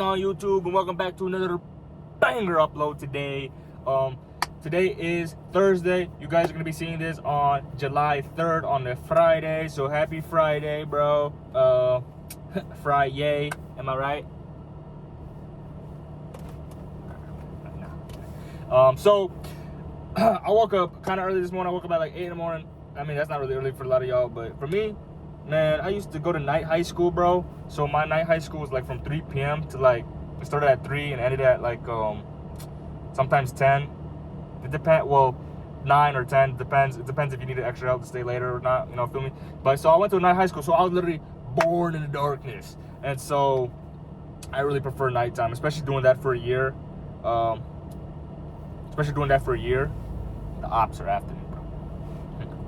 on YouTube, and welcome back to another banger upload today. Today is Thursday. You guys are gonna be seeing this on July 3rd on a Friday. So happy Friday, bro. Friday, am I right? So I woke up kind of early this morning. I woke up at like 8 in the morning. I mean, that's not really early for a lot of y'all, but for me, man, I used to go to night high school, bro. So my night high school was like from 3 p.m. to like, it started at 3 and ended at like sometimes 10. It depends, well, 9 or 10, it depends if you needed extra help to stay later or not, you know, feel me? But so I went to a night high school, so I was literally born in the darkness. And so I really prefer nighttime, especially doing that for a year. The ops are after me, bro.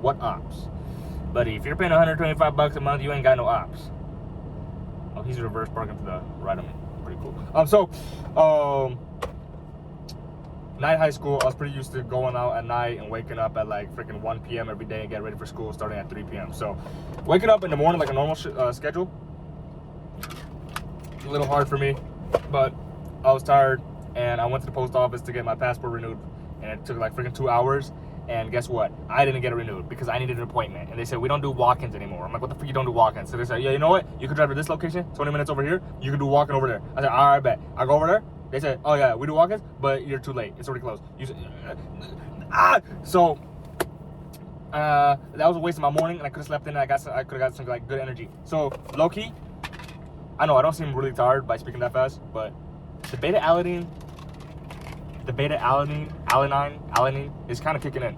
What ops? Buddy, if you're paying $125 a month, you ain't got no ops. Oh, he's reverse parking to the right of me. Pretty cool. Night high school, I was pretty used to going out at night and waking up at like freaking 1 p.m. every day and get ready for school starting at 3 p.m. So waking up in the morning like a normal schedule, a little hard for me, but I was tired and I went to the post office to get my passport renewed, and it took like freaking 2 hours. And guess what? I didn't get it renewed because I needed an appointment. And they said, we don't do walk-ins anymore. I'm like, what the fuck you don't do walk-ins? So they said, yeah, you know what? You can drive to this location, 20 minutes over here. You can do walk-in over there. I said, all right, bet. I go over there. They said, oh yeah, we do walk-ins, but you're too late. It's already closed. You said, So that was a waste of my morning, and I could have slept in, and I could have got some like good energy. So low-key, I know I don't seem really tired by speaking that fast, but the beta-alanine is kind of kicking in.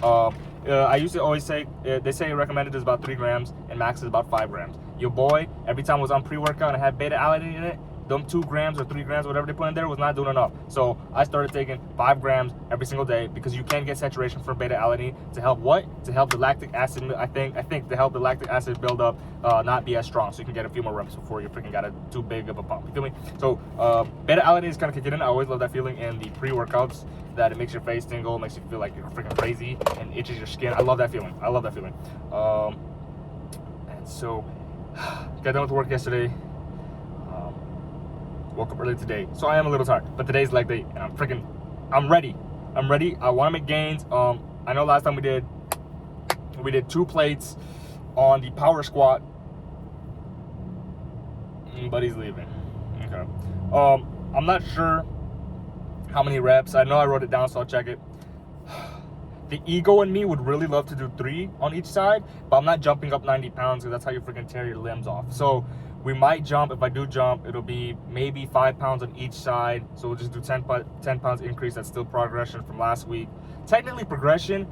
I used to always say, they say recommended is about 3 grams and max is about 5 grams. Your boy, every time I was on pre-workout and I had beta-alanine in it, them 2 grams or 3 grams, whatever they put in there, was not doing enough. So I started taking 5 grams every single day because you can get saturation from beta-alanine to help what? To help the lactic acid, I think to help the lactic acid build up, not be as strong, so you can get a few more reps before you freaking got too big of a pump. You feel me? So beta-alanine is kind of kicking in. I always love that feeling in the pre-workouts, that it makes your face tingle, makes you feel like you're freaking crazy, and itches your skin. I love that feeling. And so got done with work yesterday. Woke up early today, so I am a little tired, but today's leg day and I'm ready. I want to make gains. I know last time we did 2 plates on the power squat. Buddy's leaving. Okay. I'm not sure how many reps. I know I wrote it down, so I'll check it. The ego in me would really love to do 3 on each side, but I'm not jumping up 90 pounds because that's how you freaking tear your limbs off. So we might jump. If I do jump, it'll be maybe 5 pounds on each side. So we'll just do 10 pounds increase. That's still progression from last week. Technically progression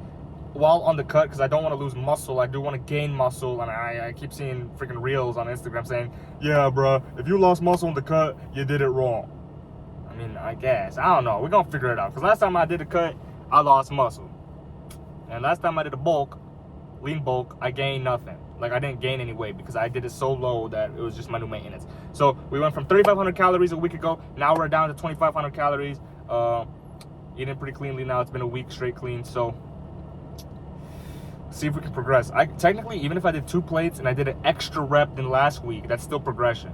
while on the cut, because I don't want to lose muscle. I do want to gain muscle, and I keep seeing freaking reels on Instagram saying, yeah, bro, if you lost muscle on the cut, you did it wrong. I mean, I guess. I don't know. We're going to figure it out. Because last time I did a cut, I lost muscle. And last time I did a lean bulk, I gained nothing. Like, I didn't gain any weight because I did it so low that it was just my new maintenance. So we went from 3,500 calories a week ago. Now we're down to 2,500 calories. Eating pretty cleanly now. It's been a week straight clean. So see if we can progress. Technically, even if I did 2 plates and I did an extra rep than last week, that's still progression.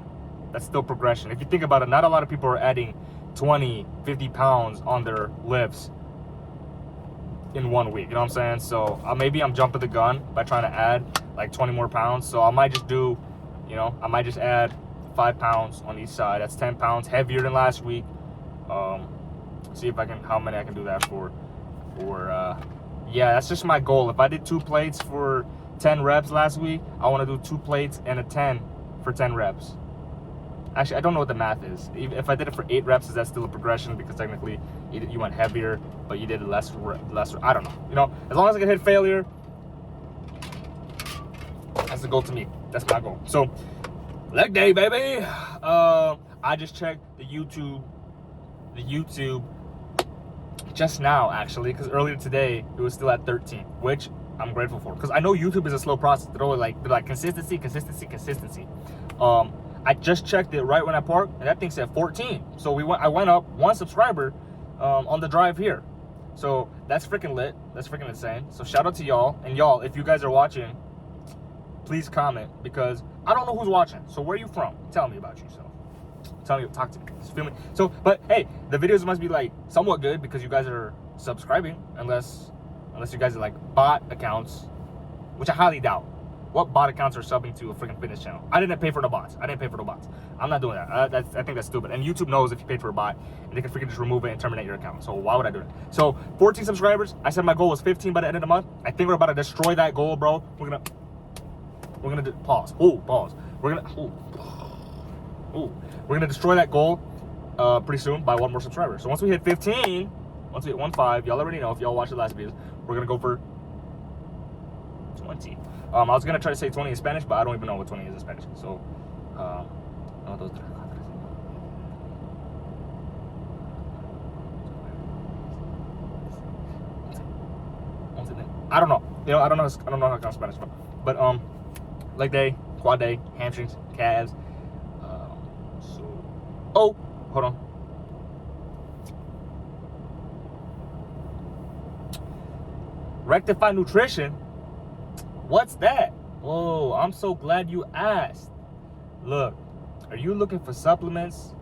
If you think about it, not a lot of people are adding 20, 50 pounds on their lifts in 1 week, you know what I'm saying? So maybe I'm jumping the gun by trying to add like 20 more pounds. So I might just do, I might just add 5 pounds on each side. That's 10 pounds heavier than last week. See if how many I can do that for yeah, that's just my goal. If I did 2 plates for 10 reps last week, I want to do 2 plates and a 10 for 10 reps. Actually, I don't know what the math is. If I did it for 8 reps, is that still a progression? Because technically, you went heavier, but you did less. I don't know. As long as I can hit failure, that's the goal to me. That's my goal. So, leg day, baby. I just checked the YouTube just now, actually, because earlier today it was still at 13, which I'm grateful for. Because I know YouTube is a slow process. They're like consistency. I just checked it right when I parked, and that thing said 14. So I went up 1 subscriber on the drive here. So that's freaking lit. That's freaking insane. So shout out to y'all. And y'all, if you guys are watching, please comment, because I don't know who's watching. So where are you from? Tell me about yourself. telling you, talk to me. You feel me? So, but hey, the videos must be like somewhat good because you guys are subscribing, unless you guys are like bot accounts, which I highly doubt. What bot accounts are subbing to a freaking fitness channel? I didn't pay for the bots. I'm not doing that. I think that's stupid. And YouTube knows if you paid for a bot, and they can freaking just remove it and terminate your account. So why would I do that? So 14 subscribers. I said my goal was 15 by the end of the month. I think we're about to destroy that goal, bro. We're gonna pause. Pause. We're gonna destroy that goal pretty soon by 1 more subscriber. So once we hit 15, once we hit 15, y'all already know if y'all watched the last videos, we're gonna go for 20. I was gonna try to say 20 in Spanish, but I don't even know what 20 is in Spanish. So, I don't know. You know, I don't know how to count Spanish, but leg day, quad day, hamstrings, calves. Oh, hold on. Rectify Nutrition. What's that? Whoa, I'm so glad you asked. Look, are you looking for supplements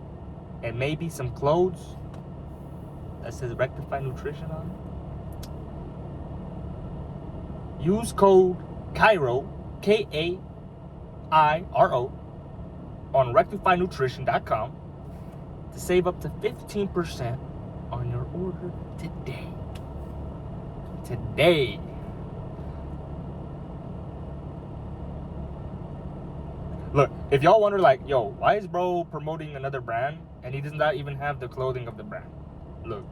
and maybe some clothes that says Rectify Nutrition on it? Use code KAIRO, KAIRO, on rectifynutrition.com to save up to 15% on your order today. Today. Look, if y'all wonder like, yo, why is bro promoting another brand and he does not even have the clothing of the brand? Look,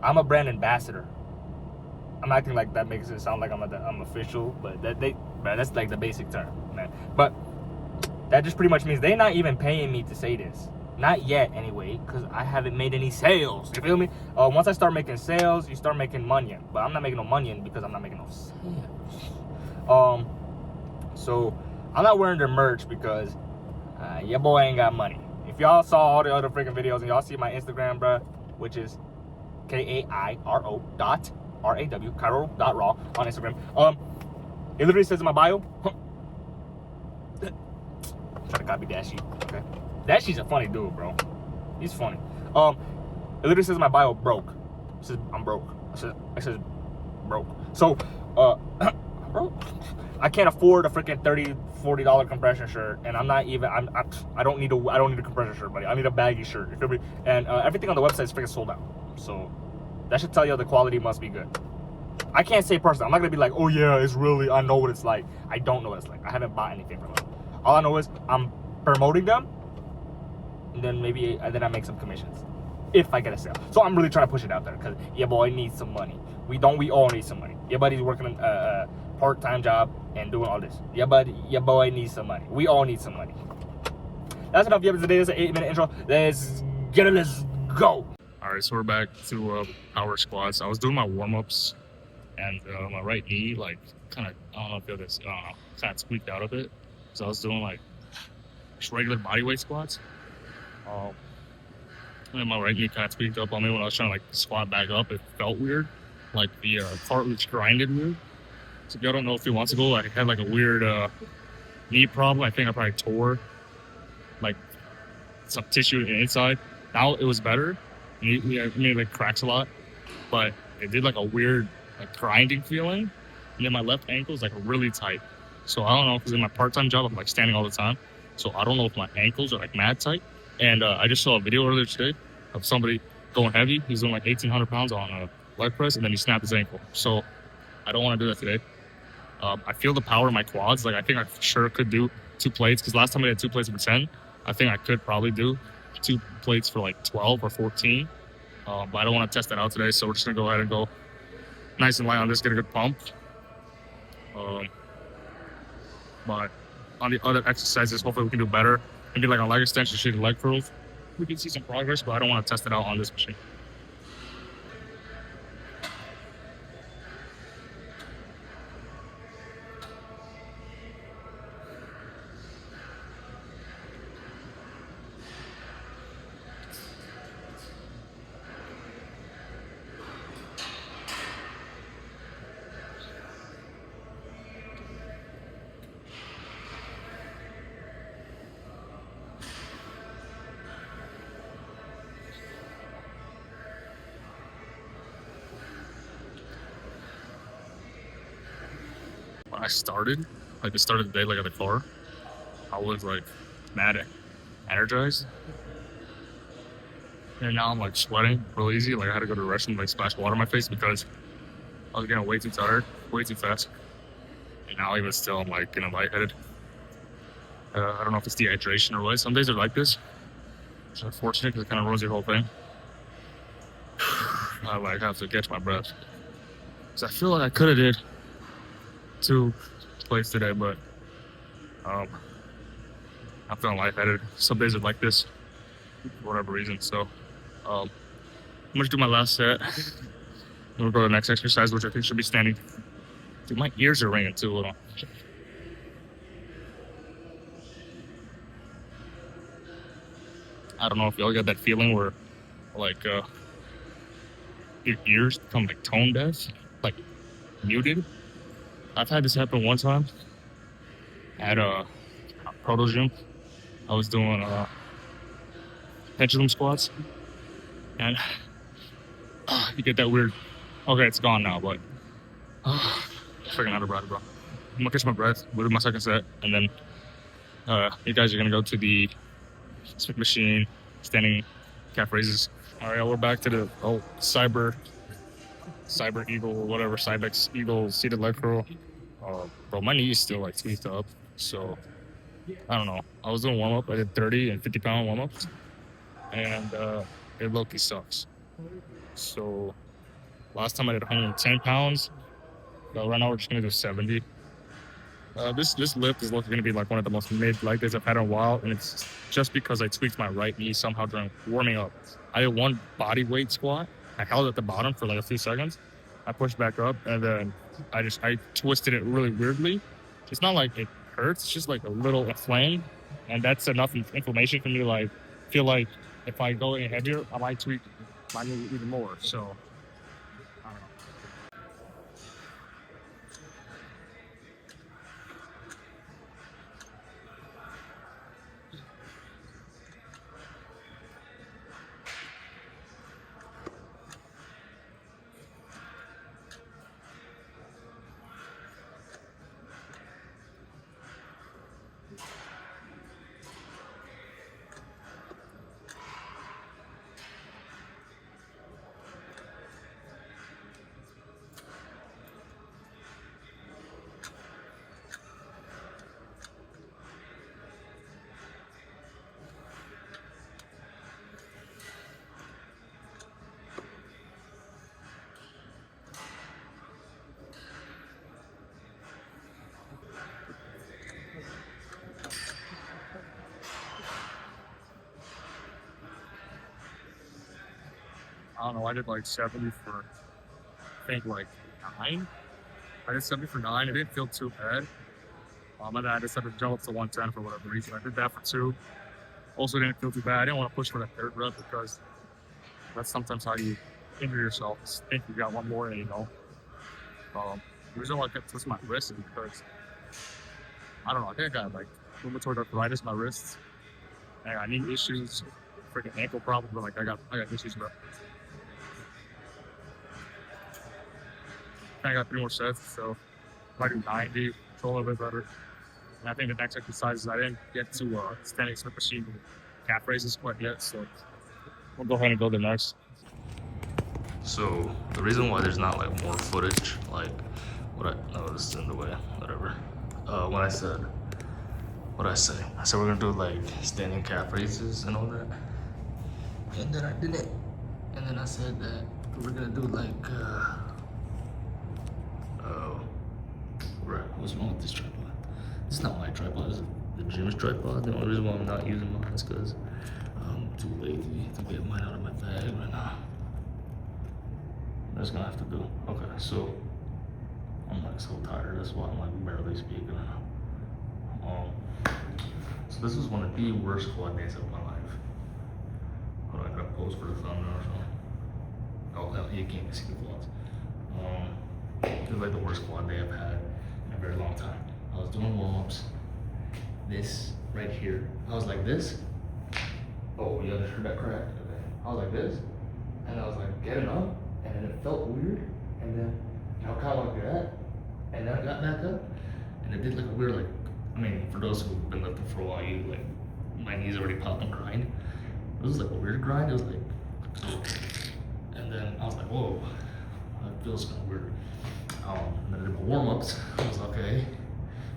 I'm a brand ambassador. I'm acting like that makes it sound like I'm official, but that's like the basic term, man. But that just pretty much means they're not even paying me to say this. Not yet, anyway, because I haven't made any sales. You feel me? Once I start making sales, you start making money. But I'm not making no money because I'm not making no sales. So I'm not wearing their merch because your boy ain't got money. If y'all saw all the other freaking videos and y'all see my Instagram, bruh, which is KAIRO.RAW, Kairo.raw on Instagram. It literally says in my bio. Try to copy Dashy. Okay. Dashy's a funny dude, bro. He's funny. It literally says in my bio, broke. It says I'm broke. It says broke. So, broke. I can't afford a freaking $30-$40 compression shirt, and I'm not even. I don't need a compression shirt, buddy. I need a baggy shirt. You feel me? And everything on the website is freaking sold out. So that should tell you the quality must be good. I can't say personally. I'm not gonna be like, oh yeah, it's really. I know what it's like. I don't know what it's like. I haven't bought anything from them. All I know is I'm promoting them, and then I make some commissions if I get a sale. So I'm really trying to push it out there because your boy needs some money. We all need some money. Your buddy's working a part-time job and doing all this. Your boy needs some money. We all need some money. That's enough for today. That's an 8-minute intro. Let's get it. Let's go. All right, so we're back to power squats. I was doing my warm-ups, and my right knee, like, kind of, I don't know if you feel this, kind of squeaked out a bit. So I was doing, like, just regular bodyweight squats. And my right knee kind of squeaked up on me when I was trying to, like, squat back up. It felt weird. Like, the cartilage grinded weird. So if y'all don't know, a few months ago, I had, like, a weird knee problem. I think I probably tore, like, some tissue inside. Now it was better. I mean, like, cracks a lot. But it did, like, a weird, like, grinding feeling. And then my left ankle is, like, really tight. So I don't know, because in my part-time job, I'm, like, standing all the time. So I don't know if my ankles are, like, mad tight. And I just saw a video earlier today of somebody going heavy. He's doing, like, 1,800 pounds on a leg press, and then he snapped his ankle. So I don't want to do that today. I feel the power in my quads. Like, I think I sure could do 2 plates, because last time I did 2 plates for 10. I think I could probably do 2 plates for, like, 12 or 14. But I don't want to test that out today, so we're just going to go ahead and go nice and light on this, get a good pump. But on the other exercises, hopefully we can do better. Maybe like on leg extension, shooting leg curls. We can see some progress, but I don't want to test it out on this machine. I started, like the start of the day, like at the car, I was like mad and energized. And now I'm like sweating real easy. Like I had to go to the restroom, like splash water on my face because I was getting way too tired, way too fast. And now even still, I'm like getting lightheaded. I don't know if it's dehydration or what. Some days are like this. It's unfortunate because it kind of ruins your whole thing. I like have to catch my breath. So I feel like I could have did 2 plays today, but I'm feeling lightheaded. Some days are like this for whatever reason. So I'm gonna do my last set. We'll go to the next exercise, which I think should be standing. Dude, my ears are ringing too. Hold on. I don't know if y'all got that feeling where like your ears become like tone deaf, like muted. I've had this happen one time at a proto gym. I was doing pendulum squats, and you get that weird. Okay, it's gone now, but freaking out about it, bro. I'm gonna catch my breath. We'll do my second set, and then you guys are gonna go to the Smith machine, standing calf raises. All right, we're back to the Cyber Eagle or whatever, Cybex Eagle seated leg curl. Bro, my knee is still like tweaked up, so I don't know. I was doing warm up. I did 30 and 50 pound warm ups, and it low-key sucks. So last time I did 110 pounds. So right now we're just gonna do 70. This lift is looking gonna be like one of the most mid leg days I've had in a while, and it's just because I tweaked my right knee somehow during warming up. I did one body weight squat. I held at the bottom for like a few seconds. I pushed back up, and then I twisted it really weirdly. It's not like it hurts; it's just like a little inflamed, and that's enough inflammation for me to like feel like if I go any heavier, I might tweak my knee even more. So I don't know. I don't know. I did like 70 for, I think like 9. I did 70 for 9. It didn't feel too bad. And then I decided to jump up to 110 for whatever reason. I did that for 2. Also didn't feel too bad. I didn't want to push for that 3rd rep because that's sometimes how you injure yourself. Just think you got one more and you know. The reason why I kept twisting my wrist is because, I don't know, I think I got like rheumatoid arthritis in my wrists. And I got knee issues, freaking ankle problems, but like I got issues, bro. I got 3 more sets, so if I do 90, it's a little bit better. And I think the next exercise is I didn't get to standing Smith machine calf raises quite yet, so we'll go ahead and go to the next. So the reason why there's not like more footage, like this is in the way, whatever. When I said, what did I say? I said we're gonna do like standing calf raises and all that. And then I did it. And then I said that we're gonna do like, right, what's wrong with this tripod? This is not my tripod, it's the gym's tripod. The only reason why I'm not using mine is because I'm too lazy to get mine out of my bag right now. That's gonna have to do. Okay, so I'm like so tired. That's why I'm like barely speaking now. So this was one of the worst quad days of my life. Hold on, I gotta pose for the thumbnail or something. Oh, you can't see the quads. It was like the worst quad day I've had in a very long time. I was doing warm-ups. This right here. I was like this. Oh, you just heard that crack? Okay. I was like this, and I was like getting up. And then it felt weird, and then I kind of like that, and then I got back up, and it did like a weird like. I mean, for those who've been lifting for a while, you like my knees already pop and grind. It was like a weird grind. It was like, and then I was like, whoa, that feels kind of weird. And then I did my warm ups. I was like, okay,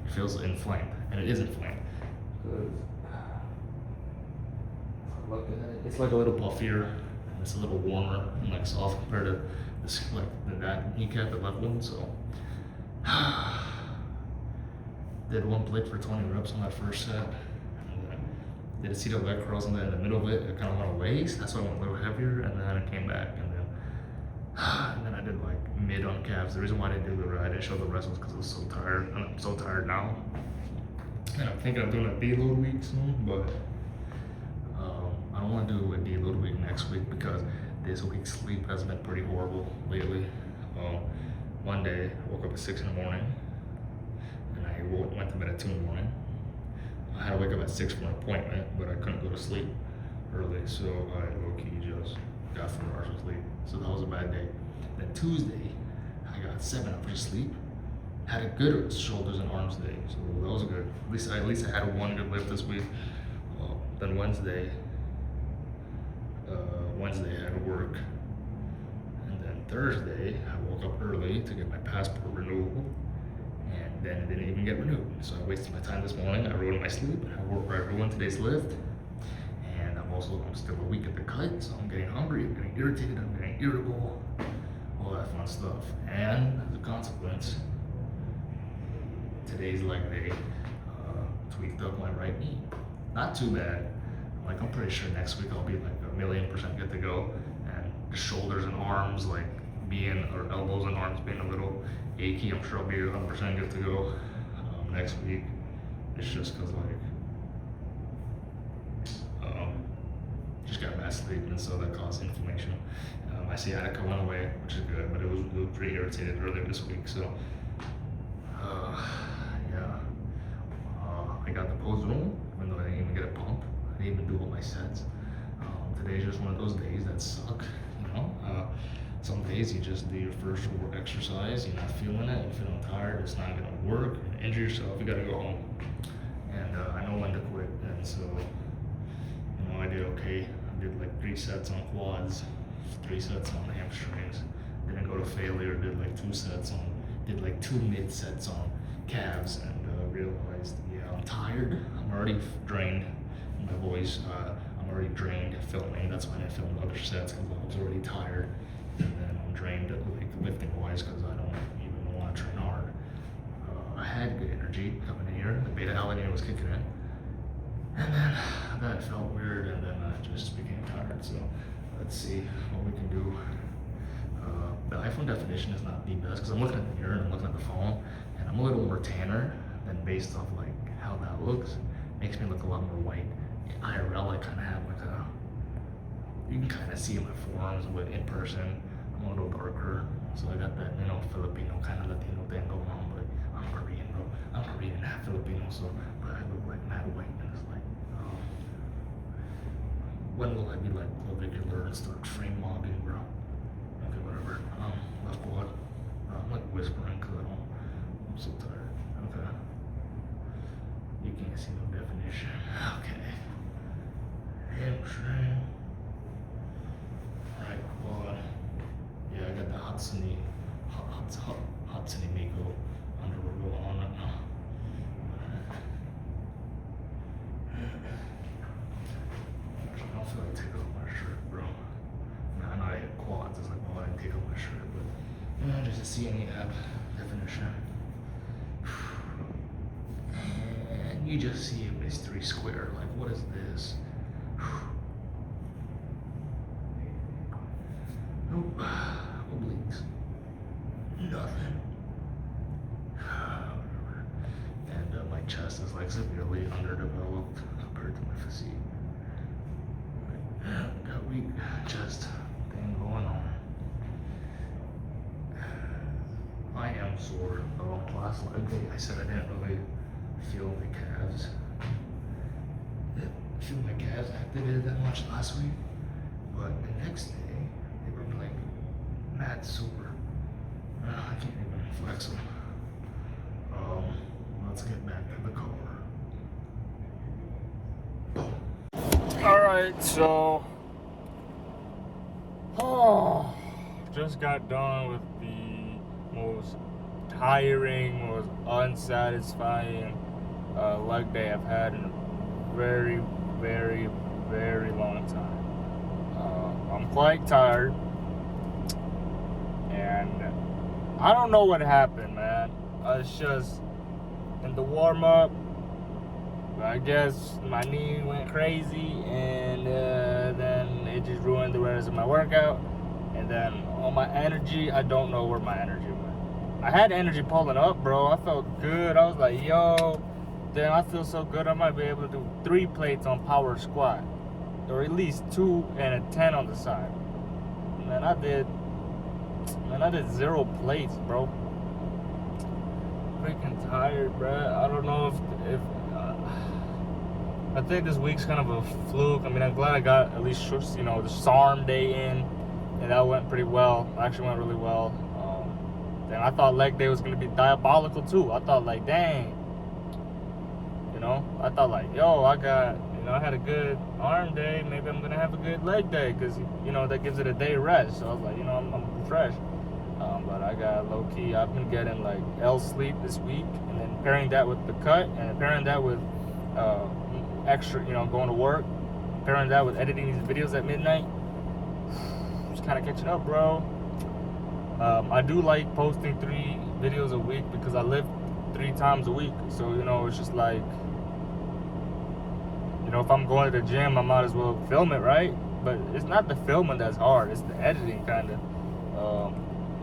it feels inflamed, and it is inflamed. Look at it. It's like a little puffier, and it's a little warmer and like soft compared to this like that kneecap, the left one. So did one plate for 20 reps on that first set. And then did a seated leg curls, and then in the middle of it, it kind of went away. So that's why I went a little heavier, and then it came back, and then I did like mid on calves. The reason why I didn't do I didn't show the rest was because I was so tired, and I'm so tired now. And I'm thinking of doing a deload week soon, but I don't want to do a deload week next week because this week's sleep has been pretty horrible lately. One day I woke up at 6 in the morning, and I went to bed at 2 in the morning. I had to wake up at 6 for an appointment, but I couldn't go to sleep early, so I low-key just got 4 hours of sleep. So that was a bad day. Then Tuesday, I got 7 hours of sleep. Had a good shoulders and arms day, so that was good. At least I had one good lift this week. Then Wednesday I had to work, and then Thursday I woke up early to get my passport renewal, and then it didn't even get renewed. So I wasted my time this morning. I rode in my sleep. I ruined today's lift, and I'm still a week at the cut, so I'm getting hungry. I'm getting irritated. I'm getting irritable. All that fun stuff, and as a consequence, today's leg day tweaked up my right knee. Not too bad. Like I'm pretty sure next week I'll be like 1,000,000% good to go, and the shoulders and arms or elbows and arms being a little achy, I'm sure I'll be 100% good to go next week. It's just because just got bad sleep, and so that caused inflammation. My sciatica went away, which is good, but it was pretty irritated earlier this week. So yeah, I got the Pozone, even though I didn't even get a pump. I didn't even do all my sets. Today's just one of those days that suck, you know. Some days you just do your first exercise, you're not feeling it, you're feeling tired, it's not gonna work, you injure yourself, you gotta go home. And I know when to quit, and so, I did okay. I did like 3 sets on quads, 3 sets on hamstrings, didn't go to failure, did like 2 mid sets on calves, and realized, yeah, I'm tired, I'm already drained in my voice, I'm already drained filming. That's why I didn't film the other sets, because I was already tired, and then I'm drained like lifting wise because I don't even want to train hard. I had good energy coming in here, the beta alanine was kicking in, and then that felt weird, and then I just became tired. So let's see what we can do. The iPhone definition is not the best because I'm looking at the mirror and I'm looking at the phone, and I'm a little more tanner than based off like how that looks. Makes me look a lot more white. In IRL, I kind of have like you can kind of see my forearms, but in person, I'm a little darker. So I got that, Filipino kind of Latino thing going on, but I'm Korean, bro. I'm Korean, half Filipino, so but I look like mad white, and it's like, when will I be like clavicular and start frame logging, bro? Okay, whatever. Left quad. I'm like whispering because I'm so tired. Okay. You can't see no definition. Okay. Hamstring. Right quad. Yeah, I got the Hatsune Miku underwear going on right now. I don't feel like taking off my shirt, bro. I know I hit quads. It's like, well, I didn't take off my shirt, but just a CNE app definition. And you just see it was 3 square. Like, what is this? Nope. Obliques. Nothing. Whatever. And my chest is like severely underdeveloped compared to my physique. Got weak chest thing going on. I am sore though. Last leg day, I said I didn't really feel my calves. Didn't feel my calves activated that much last week, but the next day they were like mad sore. I can't even flex them. Alright, so just got done with the most tiring, most unsatisfying leg day I've had in a very, very, very long time. I'm quite tired, and I don't know what happened, man. It's just in the warm-up, I guess my knee went crazy, and then it just ruined the rest of my workout. And then all my energy, I don't know where my energy went. I had energy pulling up, bro. I felt good. I was like, yo, damn, I feel so good. I might be able to do 3 plates on power squat, or at least 2 and a 10 on the side. Man, I did 0 plates, bro. Freaking tired, bro. I don't know if I think this week's kind of a fluke. I mean, I'm glad I got at least, you know, the SARM day in, and that went pretty well. Actually went really well. Then I thought leg day was gonna be diabolical too. I thought like, dang, you know, I thought like, yo, I had a good arm day. Maybe I'm gonna have a good leg day, because you know that gives it a day rest. So I was like, you know, I'm fresh. But I got low key. I've been getting like L sleep this week, and then pairing that with the cut, and pairing that with extra, you know, going to work, pairing that with editing these videos at midnight. Just kind of catching up, bro. I do like posting 3 videos a week because I live 3 times a week. So, you know, it's just like, you know, if I'm going to the gym, I might as well film it, right? But it's not the filming that's hard, it's the editing, kind of.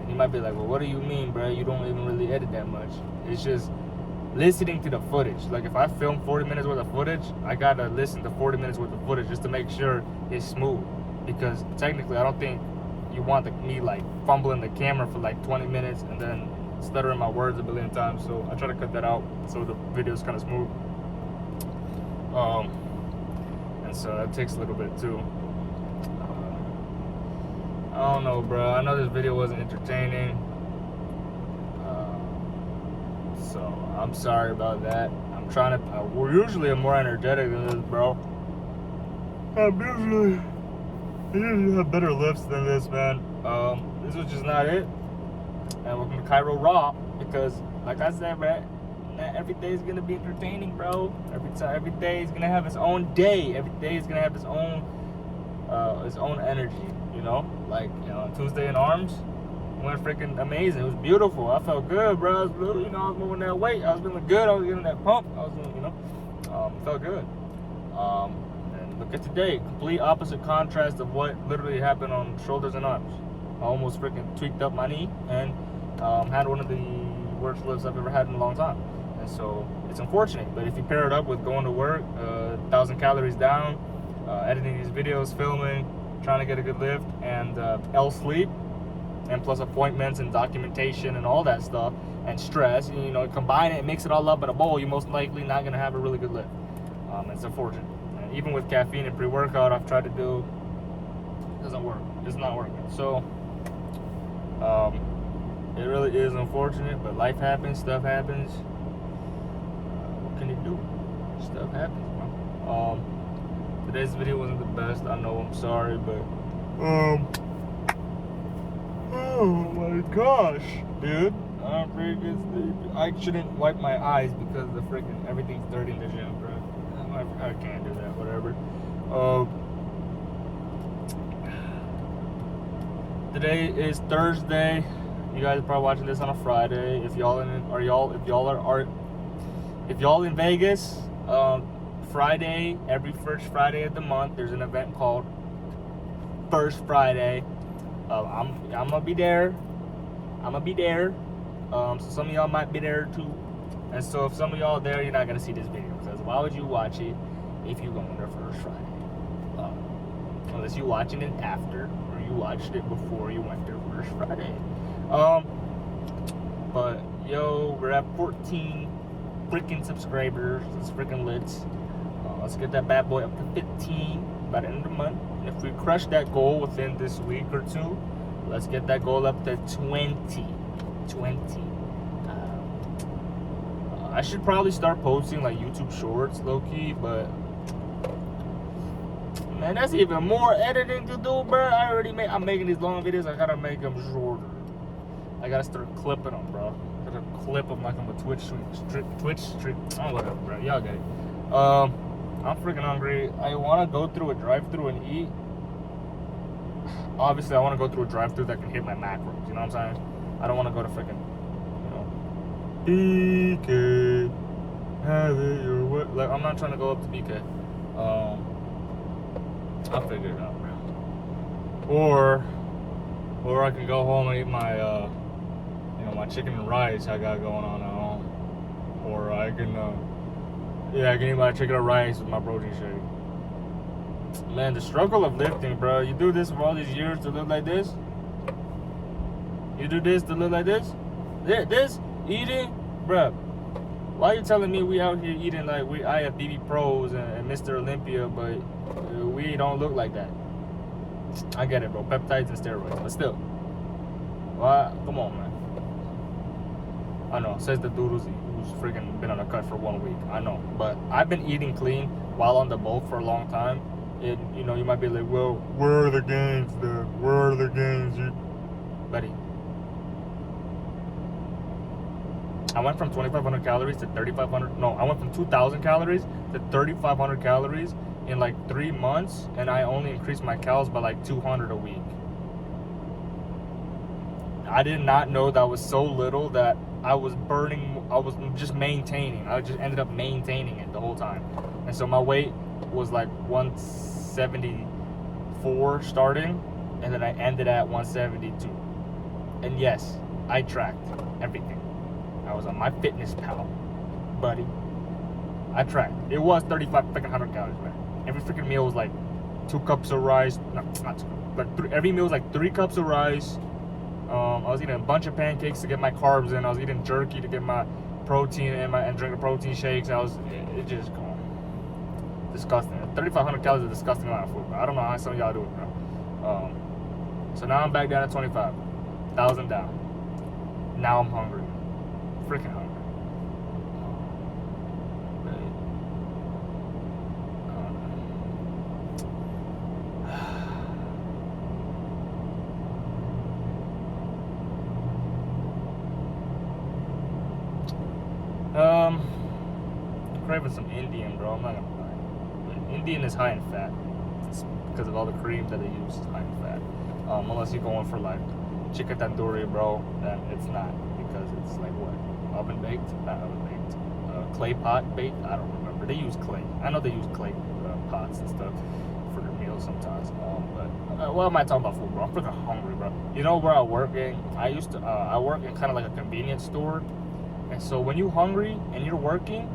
And you might be like, well, what do you mean, bro? You don't even really edit that much. It's just listening to the footage. Like, if I film 40 minutes worth of footage, I gotta listen to 40 minutes worth of footage just to make sure it's smooth. Because technically, I don't think you want me like fumbling the camera for like 20 minutes and then stuttering my words a billion times. So I try to cut that out so the video's kind of smooth. And so that takes a little bit too. I don't know, bro. I know this video wasn't entertaining. So I'm sorry about that. I'm trying to. We're usually more energetic than this, bro. I usually have better lifts than this, man. This was just not it. And welcome to Cairo Raw, because, like I said, man, every day is gonna be entertaining, bro. Every day is gonna have its own day. Every day is gonna have its own energy. You know, like, you know, Tuesday in arms went freaking amazing. It was beautiful. I felt good, bro. I was moving that weight. I was feeling good. I was getting that pump. I was, you know, felt good. And look at today, complete opposite contrast of what literally happened on shoulders and arms. I almost freaking tweaked up my knee and had one of the worst lifts I've ever had in a long time. And so it's unfortunate, but if you pair it up with going to work, 1,000 calories down, editing these videos, filming, trying to get a good lift, and L sleep, and plus appointments and documentation and all that stuff, and stress, you know, combine it and mix it all up in a bowl, you're most likely not going to have a really good lift. It's unfortunate. And even with caffeine and pre-workout I've tried to do, it doesn't work. It's not working. So it really is unfortunate, but life happens, stuff happens. What can you do? Stuff happens, bro. Today's video wasn't the best. I know, I'm sorry, but oh my gosh, dude, I'm freaking sleepy. I shouldn't wipe my eyes because the freaking everything's dirty in the gym, bro. I can't do that. Whatever. Today is Thursday. You guys are probably watching this on a Friday. If y'all in Vegas, Friday, every first Friday of the month, there's an event called First Friday. I'm gonna be there. So some of y'all might be there too. And so if some of y'all are there, you're not gonna see this video, because why would you watch it if you're going there First Friday? Unless you're watching it after, or you watched it before you went there First Friday. But yo, we're at 14 freaking subscribers. It's freaking lit. Let's get that bad boy up to 15 by the end of the month. And if we crush that goal within this week or two, let's get that goal up to 20. I should probably start posting like YouTube shorts, low-key, but Man, that's even more editing to do, bro. I'm making these long videos. I gotta make them shorter. I gotta start clipping them, bro. I gotta clip them like I'm a Twitch stream. Oh, whatever, bro. Y'all get it. I'm freaking hungry. I want to go through a drive-thru and eat. Obviously, I want to go through a drive-thru that can hit my macros. You know what I'm saying? I don't want to go to freaking, BK. Have it your way. Like, I'm not trying to go up to BK. I'll figure it out, bro. Or I can go home and eat my, my chicken and rice I got going on at home. Or I can, I can eat my chicken and rice with my protein shake. Man, the struggle of lifting, bro. You do this for all these years to look like this? You do this to look like this? This? Eating? Bro. Why are you telling me we out here eating like I have BB Pros and Mr. Olympia, but we don't look like that? I get it, bro. Peptides and steroids, but still. Well, come on, man. I know, says the dude who's freaking been on a cut for 1 week. I know, but I've been eating clean while on the bulk for a long time. And you might be like, well, where are the gains, dude? Where are the gains, buddy? I went from 2,500 calories to 3,500. No, I went from 2,000 calories to 3,500 calories in like 3 months, and I only increased my calories by like 200 a week. I did not know that was so little that I was burning. I was just maintaining. I just ended up maintaining it the whole time, and so my weight was like 174 starting, and then I ended at 172. And yes, I tracked everything. I was on my fitness pal, buddy. I tracked. It was 3,500 calories, man. Every freaking meal was like 2 cups of rice. No, not 2. Like every meal was like 3 cups of rice. I was eating a bunch of pancakes to get my carbs in. I was eating jerky to get my protein and drinking protein shakes. It just gone. Disgusting. 3,500 calories is a disgusting amount of food, bro. I don't know how some of y'all do it, bro. So now I'm back down at 25,000 down. Now I'm hungry. Freaking hungry. I'm craving some Indian, bro. I'm not gonna lie. Indian is high in fat. It's because of all the cream that they use is high in fat. Unless you're going for like chicken tandoori, bro, then it's not, because it's like what? Oven baked? Not oven baked. Clay pot baked? I don't remember. They use clay. I know they use clay pots and stuff for their meals sometimes. But what am I talking about food, bro? I'm freaking hungry, bro. You know where I work in? I work in kind of like a convenience store. And so when you're hungry and you're working,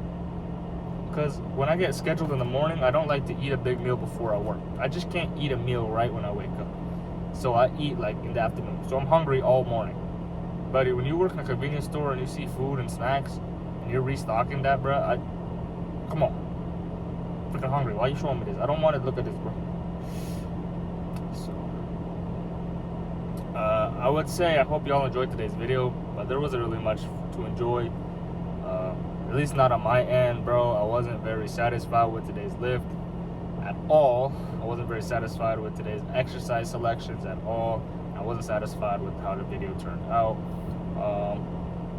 because when I get scheduled in the morning, I don't like to eat a big meal before I work. I just can't eat a meal right when I wake up. So I eat like in the afternoon. So I'm hungry all morning. Buddy, when you work in a convenience store and you see food and snacks and you're restocking that, bro, come on. I'm freaking hungry. Why are you showing me this? I don't want to look at this, bro. So, I would say I hope y'all enjoyed today's video, but there wasn't really much to enjoy. At least not on my end, bro. I wasn't very satisfied with today's lift at all. I wasn't very satisfied with today's exercise selections at all. I wasn't satisfied with how the video turned out.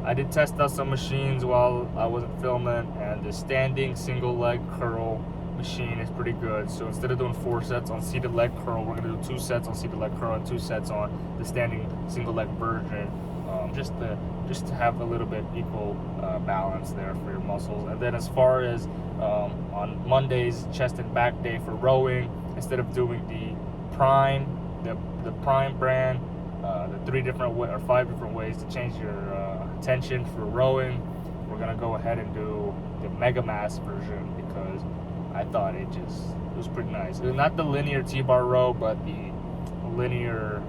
I did test out some machines while I wasn't filming, and the standing single leg curl machine is pretty good. So instead of doing 4 sets on seated leg curl, we're gonna do 2 sets on seated leg curl and 2 sets on the standing single leg version, just to have a little bit equal balance there for your muscles. And then as far as on Mondays, chest and back day for rowing, instead of doing the Prime brand, the 5 different ways to change your tension for rowing, we're gonna go ahead and do the Mega Mass version, because I thought it was pretty nice. It was not the linear T-bar row, but the linear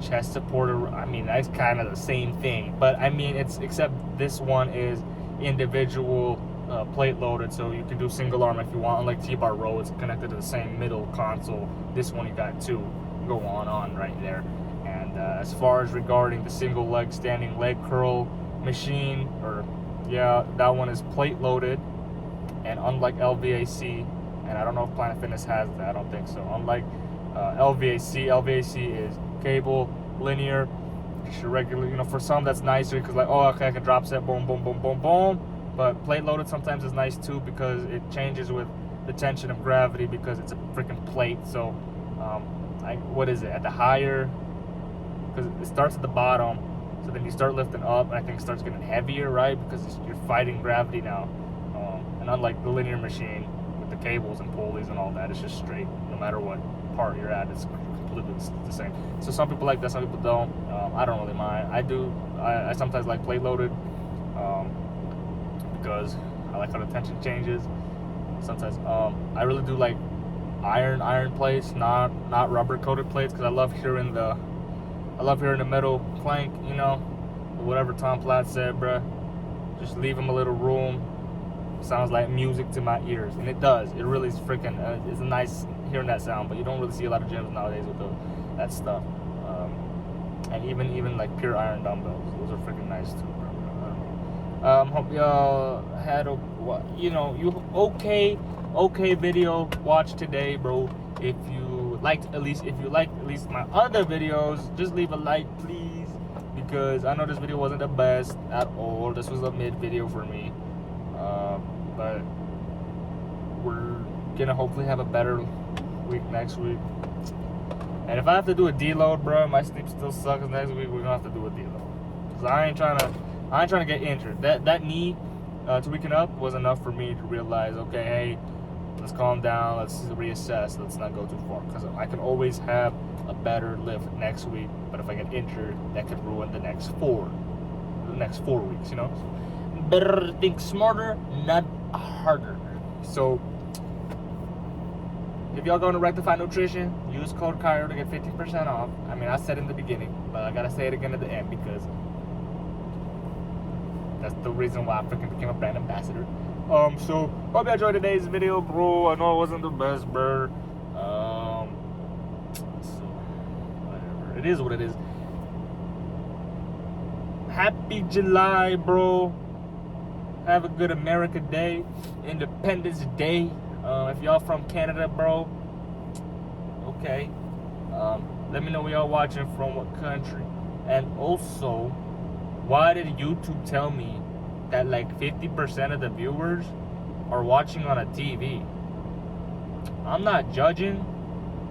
chest supporter. I mean, that's kind of the same thing, but I mean, except this one is individual plate loaded, so you can do single arm if you want. Unlike T-bar row, it's connected to the same middle console. This one, you got 2 go on right there. And as far as regarding the single leg standing leg curl machine, that one is plate loaded, and unlike LVAC, and I don't know if Planet Fitness has that. I don't think so. Unlike LVAC is cable, linear, just your regular. You know, for some that's nicer because like, oh, okay, I can drop set, boom, boom, boom, boom, boom. But plate loaded sometimes is nice too because it changes with the tension of gravity because it's a freaking plate. So, what is it at the higher? Because it starts at the bottom, so then you start lifting up, and I think it starts getting heavier, right? Because you're fighting gravity now, and unlike the linear machine with the cables and pulleys and all that, it's just straight. No matter what part you're at, it's completely the same. So some people like that, some people don't. I don't really mind. I do. I sometimes like plate loaded because I like how the tension changes. Sometimes I really do like iron plates, not rubber coated plates, because I love hearing the metal clank, you know, whatever Tom Platt said, bruh. Just leave him a little room. Sounds like music to my ears, and it does. It really is freaking. It's nice hearing that sound, but you don't really see a lot of gyms nowadays with that stuff. And even like pure iron dumbbells, those are freaking nice too, bro. I don't know. Hope y'all had a okay video watch today, bro. If you liked at least my other videos, just leave a like, please, because I know this video wasn't the best at all. This was a mid video for me, but we're gonna hopefully have a better week next week. And if I have to do a deload, bro, my sleep still sucks next week, we're gonna have to do a deload. Cause I ain't trying to get injured. That knee tweaking up was enough for me to realize, okay, hey, let's calm down, let's reassess, let's not go too far. Because I can always have a better lift next week, but if I get injured, that could ruin the next 4 weeks, you know? Better think smarter, not harder. So, if y'all going to Rectify Nutrition, use code Cairo to get 50% off. I mean, I said in the beginning, but I gotta say it again at the end because that's the reason why I freaking became a brand ambassador. So hope you enjoyed today's video, bro. I know it wasn't the best, bro. So whatever. It is what it is. Happy July, bro. Have a good America Day, Independence Day. If y'all from Canada, bro, okay. Let me know where y'all watching from, what country. And also, why did YouTube tell me that like 50% of the viewers are watching on a TV? I'm not judging,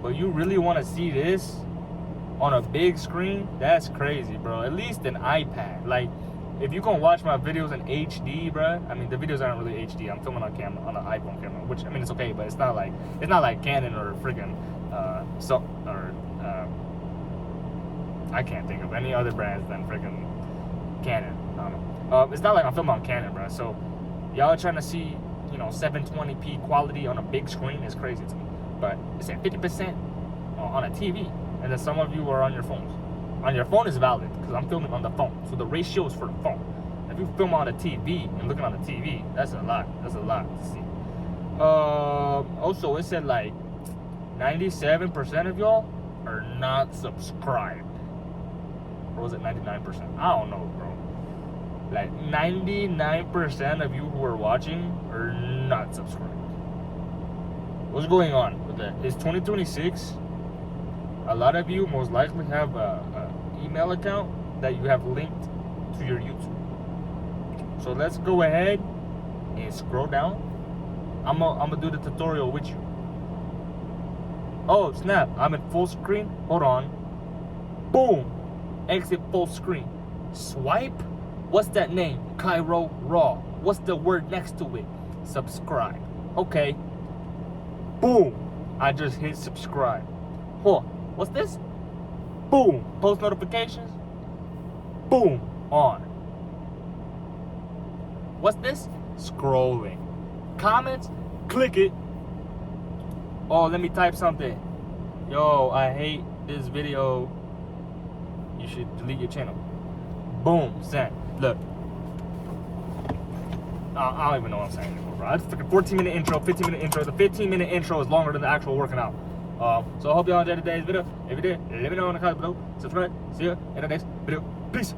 but you really want to see this on a big screen? That's crazy, bro. At least an iPad. Like, if you can watch my videos in HD, bro. I mean, the videos aren't really HD. I'm filming on an iPhone camera, which, I mean, it's okay, but it's not like Canon or friggin' I can't think of any other brands than friggin' Canon. I don't know. It's not like I'm filming on Canon, bro. So y'all are trying to see, 720p quality on a big screen is crazy to me. But it's at 50% on a TV, and then some of you are on your phones. On your phone is valid because I'm filming on the phone, so the ratio is for the phone. If you film on a TV and looking on the TV, that's a lot. That's a lot to see. Also, it said like 97% of y'all are not subscribed. Or was it 99%? I don't know, bro. Like 99% of you who are watching are not subscribed. What's going on with that? It's 2026. A lot of you most likely have a email account that you have linked to your YouTube. So let's go ahead and scroll down. I'm gonna do the tutorial with you. Oh snap! I'm in full screen. Hold on. Boom. Exit full screen. Swipe. What's that name? Cairo Raw. What's the word next to it? Subscribe. Okay. Boom. I just hit subscribe. Huh. What's this? Boom. Post notifications. Boom. On. What's this? Scrolling. Comments. Click it. Oh, let me type something. Yo, I hate this video. You should delete your channel. Boom. Send. Look. I don't even know what I'm saying anymore, bro. It's freaking 14-minute intro, 15-minute intro. The 15-minute intro is longer than the actual working out. So I hope y'all enjoyed today's video. If you did, let me know in the comments below. Subscribe. See you in the next video. Peace.